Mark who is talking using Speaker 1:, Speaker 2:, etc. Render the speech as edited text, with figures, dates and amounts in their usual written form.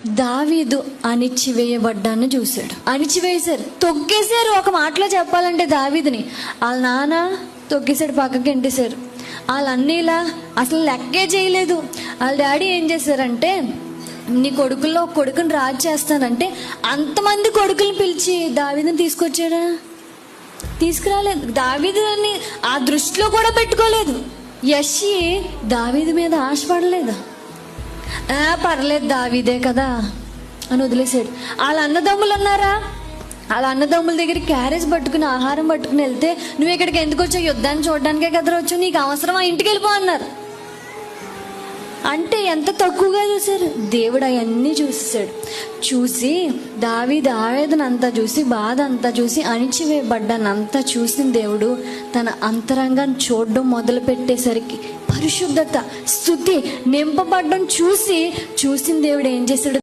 Speaker 1: దావీదు అణిచివేయబడ్డాన్ని చూశాడు. అణిచివేశారు, తొక్కేశారు. ఒక మాటలో చెప్పాలంటే దావీదుని వాళ్ళ నాన్న తొక్కేశాడు, పక్కకి ఎంటేశారు. వాళ్ళ అన్నీలా అసలు లెక్కే చేయలేదు. వాళ్ళ డాడీ ఏం చేశారంటే, నీ కొడుకుల్లో ఒక కొడుకుని రాజు చేస్తానంటే అంతమంది కొడుకుని పిలిచి దావీదుని తీసుకొచ్చాడా? తీసుకురాలేదు. దావీదుని ఆ దృష్టిలో కూడా పెట్టుకోలేదు. యెష్షయి దావీదు మీద ఆశపడలేదు. పర్లేదు దావీదే కదా అని వదిలేసాడు. వాళ్ళ అన్నదమ్ములు ఉన్నారా, వాళ్ళ అన్నదమ్ముల దగ్గర క్యారేజ్ పట్టుకుని ఆహారం పట్టుకుని వెళ్తే, నువ్వు ఇక్కడికి ఎందుకు వచ్చావు? యుద్ధాన్ని చూడడానికే కదా వచ్చావు, నీకు అవసరమా, ఇంటికి వెళ్ళిపో అన్నారు. అంటే ఎంత తక్కువగా చూశారు. దేవుడు అవన్నీ చూసేసాడు. చూసి దావీదు ఆవేదన అంతా చూసి, బాధ అంతా చూసి, అణిచివేయబడ్డాను అంతా చూసిన దేవుడు తన అంతరంగాన్ని చూడడం మొదలు పెట్టేసరికి పరిశుద్ధత, స్తుతి నింపబడ్డం చూసిన దేవుడు ఏం చేశాడు?